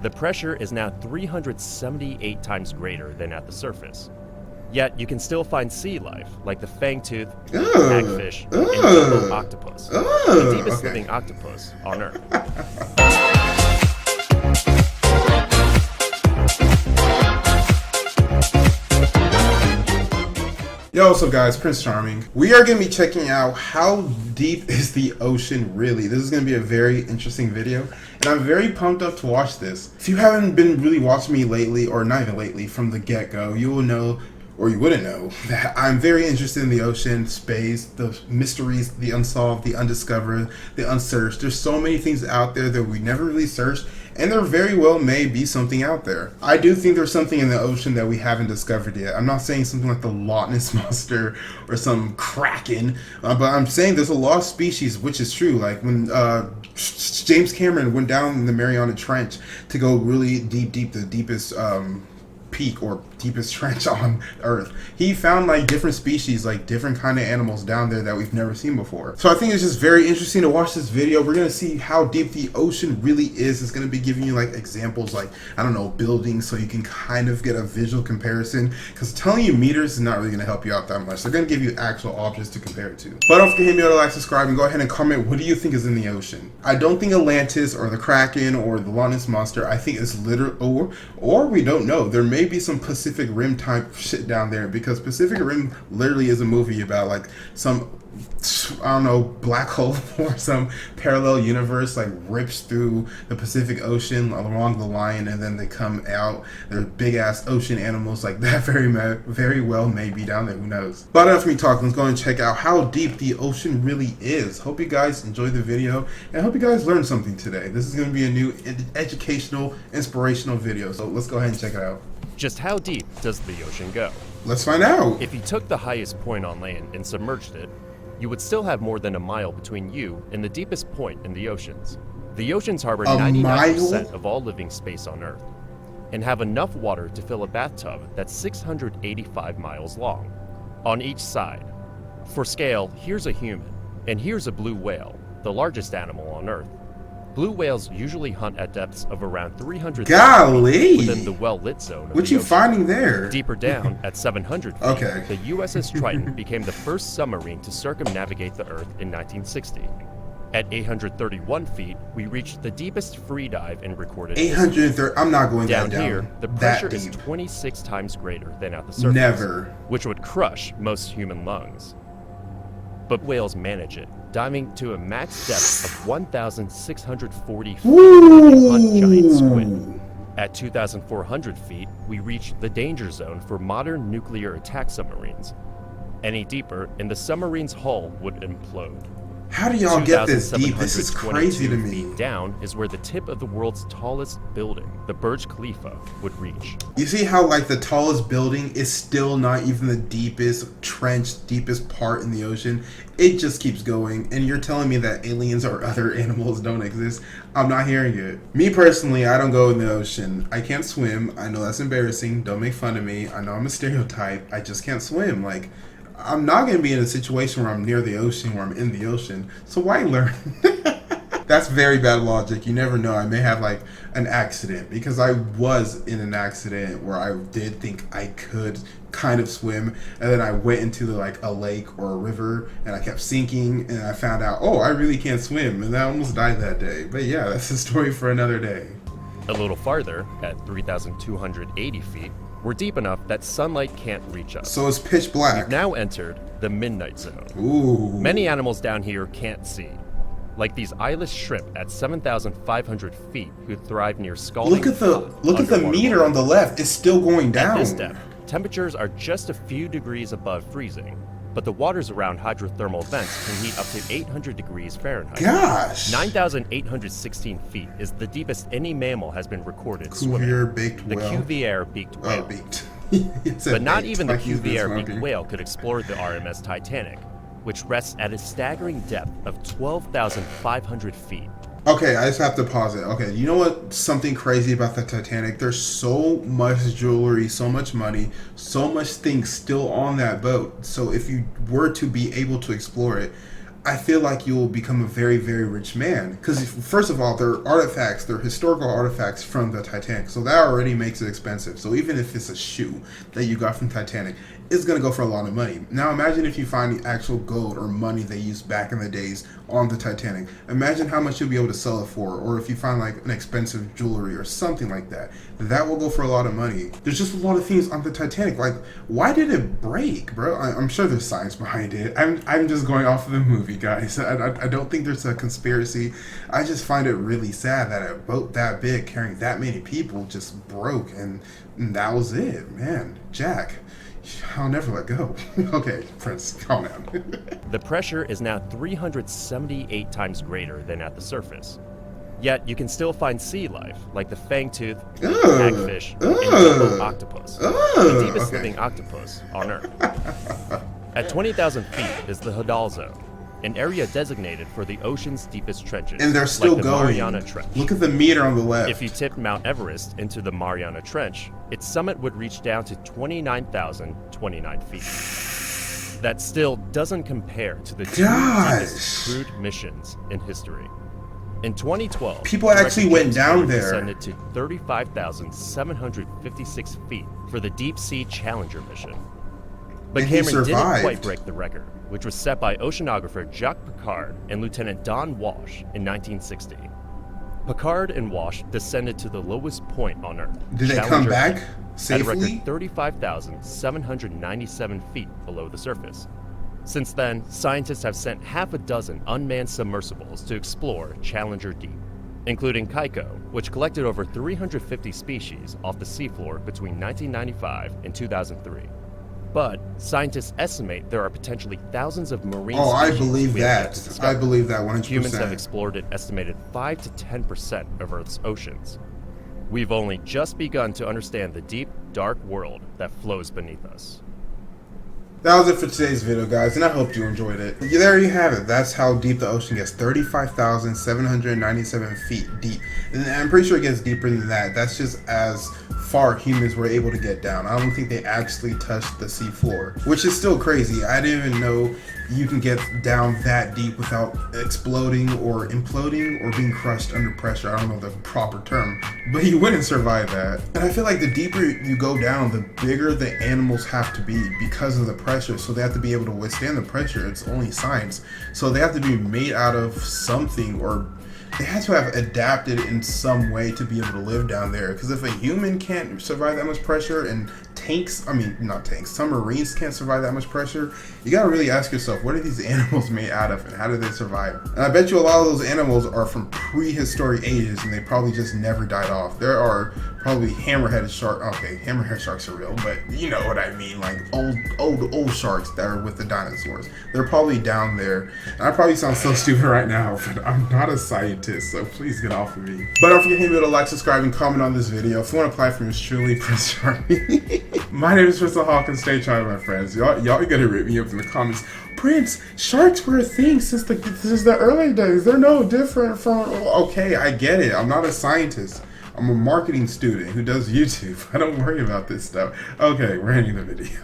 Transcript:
The pressure is now 378 times greater than at the surface. Yet, you can still find sea life, like the fangtooth, hagfish, and jumbo octopus, the deepest living octopus on Earth. Yo, what's up guys, Prince Charming. We are going to be checking out how deep is the ocean really. This is going to be a very interesting video, and I'm very pumped up to watch this. If you haven't been really watching me lately, or not even lately, from the get-go, you will know, or you wouldn't know, that I'm very interested in the ocean, space, the mysteries, the unsolved, the undiscovered, the unsearched. There's so many things out there that we never really searched, and there very well may be something out there. I do think there's something in the ocean that we haven't discovered yet. I'm not saying something like the Loch Ness Monster or some kraken, but I'm saying there's a lot of species, which is true. Like when James Cameron went down in the Mariana Trench to go really deep, the deepest peak or deepest trench on Earth, he found like different species, like different kind of animals down there that we've never seen before. So I think it's just very interesting to watch this video. We're gonna see how deep the ocean really is. It's gonna be giving you like examples, like I don't know, buildings, so you can kind of get a visual comparison, because telling you meters is not really gonna help you out that much. They're gonna give you actual objects to compare it to. But don't forget to hit me with a like, subscribe, and go ahead and comment what do you think is in the ocean. I don't think Atlantis or the Kraken or the Loch Ness Monster. I think it's literal, or we don't know. There may be some Pacific Rim type shit down there, because Pacific Rim literally is a movie about like some, I don't know, black hole or some parallel universe like rips through the Pacific Ocean along the line, and then they come out. They're big ass ocean animals like that. Very well may be down there. Who knows? But enough of me talking. Let's go and check out how deep the ocean really is. Hope you guys enjoyed the video, and I hope you guys learned something today. This is going to be a new educational, inspirational video. So let's go ahead and check it out. Just how deep does the ocean go? Let's find out. If you took the highest point on land and submerged it, you would still have more than a mile between you and the deepest point in the oceans. The oceans harbor 99% of all living space on Earth and have enough water to fill a bathtub that's 685 miles long on each side. For scale, here's a human, and here's a blue whale, the largest animal on Earth. Blue whales usually hunt at depths of around 300 feet within the well-lit zone of what you finding there? Deeper down, at 700 feet, okay. The USS Triton became the first submarine to circumnavigate the Earth in 1960. At 831 feet, we reached the deepest free dive in recorded history. 830. I'm not going down here. The pressure is 26 times greater than at the surface. Never. Which would crush most human lungs. But whales manage it, diving to a max depth of 1,640 feet and hunt giant squid. At 2,400 feet, we reach the danger zone for modern nuclear attack submarines. Any deeper, and the submarine's hull would implode. How do y'all get this deep? This is crazy to me. Feet down is where the tip of the world's tallest building, the Burj Khalifa, would reach. You see how like the tallest building is still not even the deepest trench, deepest part in the ocean? It just keeps going, and you're telling me that aliens or other animals don't exist? I'm not hearing it. Me personally, I don't go in the ocean. I can't swim. I know that's embarrassing. Don't make fun of me. I know I'm a stereotype. I just can't swim. Like, I'm not going to be in a situation where I'm near the ocean, where I'm in the ocean. So why learn? That's very bad logic. You never know. I may have like an accident, because I was in an accident where I did think I could kind of swim, and then I went into like a lake or a river, and I kept sinking, and I found out, oh, I really can't swim, and I almost died that day. But yeah, that's a story for another day. A little farther, at 3,280 feet, we're deep enough that sunlight can't reach us. So it's pitch black. We've now entered the midnight zone. Ooh. Many animals down here can't see, like these eyeless shrimp at 7,500 feet who thrive near scalding. Look at the meter on the left. It's still going down. At this depth, temperatures are just a few degrees above freezing, but the waters around hydrothermal vents can heat up to 800 degrees Fahrenheit. Gosh! 9,816 feet is the deepest any mammal has been recorded swimming. The Cuvier beaked whale. Oh, beaked. But not even the Cuvier beaked whale could explore the RMS Titanic, which rests at a staggering depth of 12,500 feet. Okay, I just have to pause it. Okay, you know what? Something crazy about the Titanic. There's so much jewelry, so much money, so much things still on that boat. So if you were to be able to explore it, I feel like you'll become a very, very rich man. Because first of all, they're artifacts, they're historical artifacts from the Titanic. So that already makes it expensive. So even if it's a shoe that you got from Titanic, it's going to go for a lot of money. Now imagine if you find the actual gold or money they used back in the days on the Titanic. Imagine how much you'll be able to sell it for. Or if you find like an expensive jewelry or something like that, that will go for a lot of money. There's just a lot of things on the Titanic. Like, why did it break, bro? I'm sure there's science behind it. I'm just going off of the movie, guys. I don't think there's a conspiracy. I just find it really sad that a boat that big carrying that many people just broke, and that was it, man. Jack, I'll never let go. Okay, Prince, calm down. The pressure is now 378 times greater than at the surface. Yet you can still find sea life, like the fangtooth, hagfish, and jumbo octopus, the deepest living octopus on Earth. At 20,000 feet is the hadal zone, an area designated for the ocean's deepest trenches, and they're still like the going. Mariana Trench. Look at the meter on the left. If you tipped Mount Everest into the Mariana Trench, its summit would reach down to 29,029 feet. That still doesn't compare to the two deepest crewed missions in history. In 2012, people actually went down there. Descended to 35,756 feet for the Deep Sea Challenger mission. But Cameron didn't quite break the record, which was set by oceanographer Jacques Piccard and Lieutenant Don Walsh in 1960. Piccard and Walsh descended to the lowest point on Earth. Did they come back safely? At a record 35,797 feet below the surface. Since then, scientists have sent half a dozen unmanned submersibles to explore Challenger Deep, including Kaiko, which collected over 350 species off the seafloor between 1995 and 2003. But scientists estimate there are potentially thousands of marine species. I believe that. I believe that 100%. Humans have explored an estimated 5 to 10% of Earth's oceans. We've only just begun to understand the deep, dark world that flows beneath us. That was it for today's video, guys, and I hope you enjoyed it. There you have it. That's how deep the ocean gets. 35,797 feet deep. And I'm pretty sure it gets deeper than that. That's just as far humans were able to get down. I don't think they actually touched the sea floor, which is still crazy. I didn't even know you can get down that deep without exploding or imploding or being crushed under pressure. I don't know the proper term, but you wouldn't survive that. And I feel like the deeper you go down, the bigger the animals have to be because of the pressure. So they have to be able to withstand the pressure. It's only science. So they have to be made out of something, or they had to have adapted in some way to be able to live down there. Because if a human can't survive that much pressure, and submarines can't survive that much pressure, you gotta really ask yourself, what are these animals made out of and how do they survive? And I bet you a lot of those animals are from prehistoric ages and they probably just never died off. There are probably hammerhead sharks. Okay, hammerhead sharks are real, but you know what I mean, like old sharks that are with the dinosaurs. They're probably down there. And I probably sound so stupid right now, but I'm not a scientist, so please get off of me. But don't forget to like, subscribe, and comment on this video. If you want to apply for yours truly, Prince Charming. My name is Prince Ohakam. Stay charming, my friends. Y'all gotta rip me up in the comments. Prince, sharks were a thing since the early days. They're no different from. Okay, I get it. I'm not a scientist. I'm a marketing student who does YouTube. I don't worry about this stuff. Okay, we're ending the video.